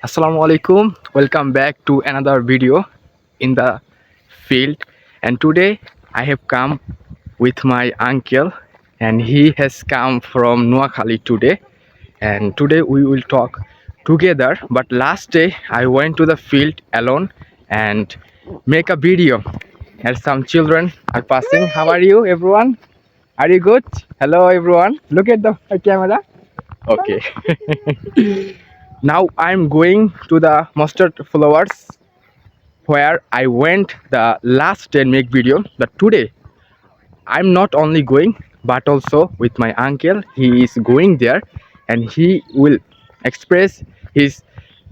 Assalamu alaikum. Welcome back to another video in the field. And today I have come with my uncle, and he has come from Noakhali today. And today we will talk together. But last day I went to the field alone and make a video. And some children are passing. How are you, everyone? Are you good? Hello, everyone. Look at the camera. Okay. Now I'm going to the mustard flowers where I went the last day and make video. But today I'm not only going but also with my uncle. He is going there and he will express his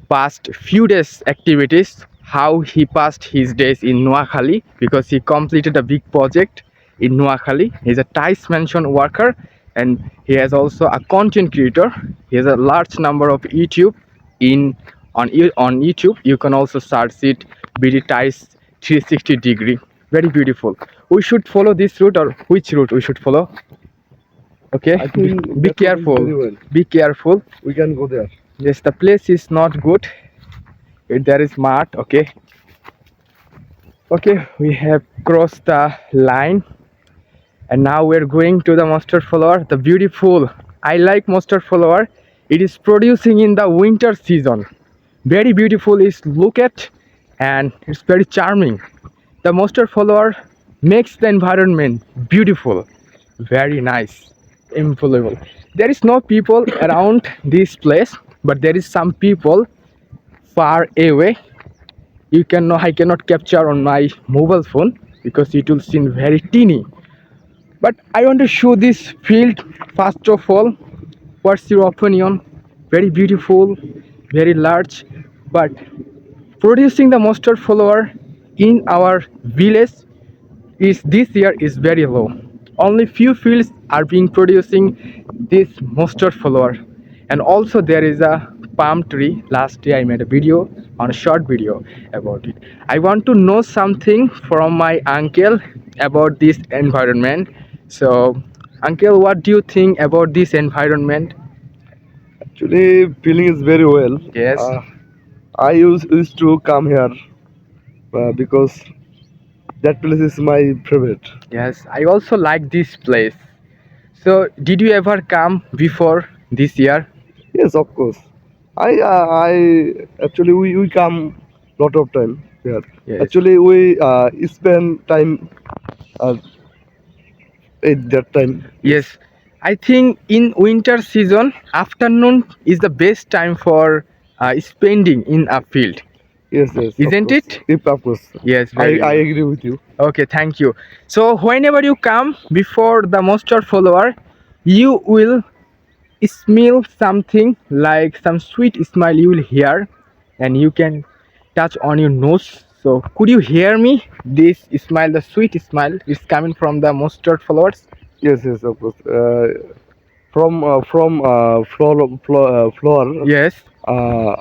past few days activities, how he passed his days in Noakhali because he completed a big project in Noakhali. He's a Tice Mansion worker and he has also a content creator. He has a large number of YouTube in on YouTube. You can also search it BD Tice 360 degree. Very beautiful. We should follow this route, or which route we should follow? Okay, I think be that careful. will be very well. Be careful. We can go there. Yes, the place is not good. There is mud. Okay, we have crossed the line and now we're going to the mustard flower. The beautiful, I like mustard flower. It is producing in the winter season. Very beautiful is look at, and it's very charming. The mustard flower makes the environment beautiful. Very nice, unbelievable. There is no people around this place, but there is some people far away. I cannot capture on my mobile phone because it will seem very teeny. But I want to show this field first of all. What's your opinion? Very beautiful, very large, but producing the mustard flower in our village is this year is very low. Only few fields are being producing this mustard flower, and also there is a palm tree. Last day I made a video on a short video about it. I want to know something from my uncle about this environment. So, uncle, what do you think about this environment? Actually, feeling is very well. Yes. I used to come here because that place is my favorite. Yes, I also like this place. So, did you ever come before this year? Yes, of course. I actually we come lot of time here. Yes. Actually, we spend time uh, at that time. Yes, I think in winter season, afternoon is the best time for spending in a field. Yes, yes. Isn't it? If of course. Yes, I very good. agree with you. Okay, thank you. So whenever you come before the mustard follower, you will smell something like some sweet smell you will hear, and you can touch on your nose. So could you hear me? This smell, the sweet smell, is coming from the mustard flowers. Yes, yes, of course. From floor. Yes, Uh,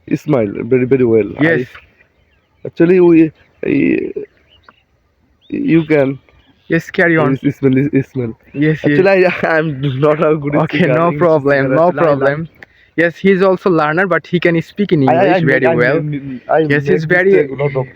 Ismail, very well. yes, Actually, you can. yes. Carry on. Ismail. Yes, yes. Actually, I'm not a good Okay, speaker. no English problem, speaker. no Actually, problem. Yes, he's also learner, but he can speak in English very well. Yes, he's very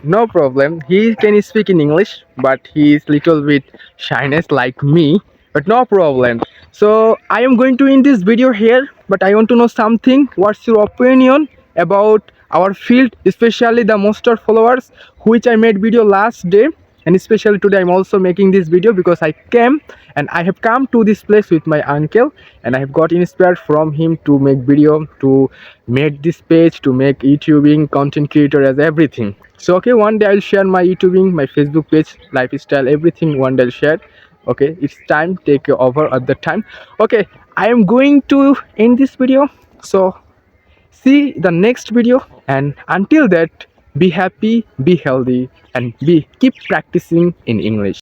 no problem. He can speak in English, but he is little bit shyness like me. But no problem. So I am going to end this video here, but I want to know something. What's your opinion about our field, especially the mustard followers, which I made video last day, and especially today I'm also making this video because I came and I have come to this place with my uncle, and I have got inspired from him to make video, to make this page, to make YouTubing, content creator as everything. So okay, one day I'll share my YouTubing, my Facebook page, lifestyle, everything one day I'll share. Okay, it's time, take over at the time. Okay, I am going to end this video. So see the next video, and until that, be happy, be healthy, and keep practicing in English.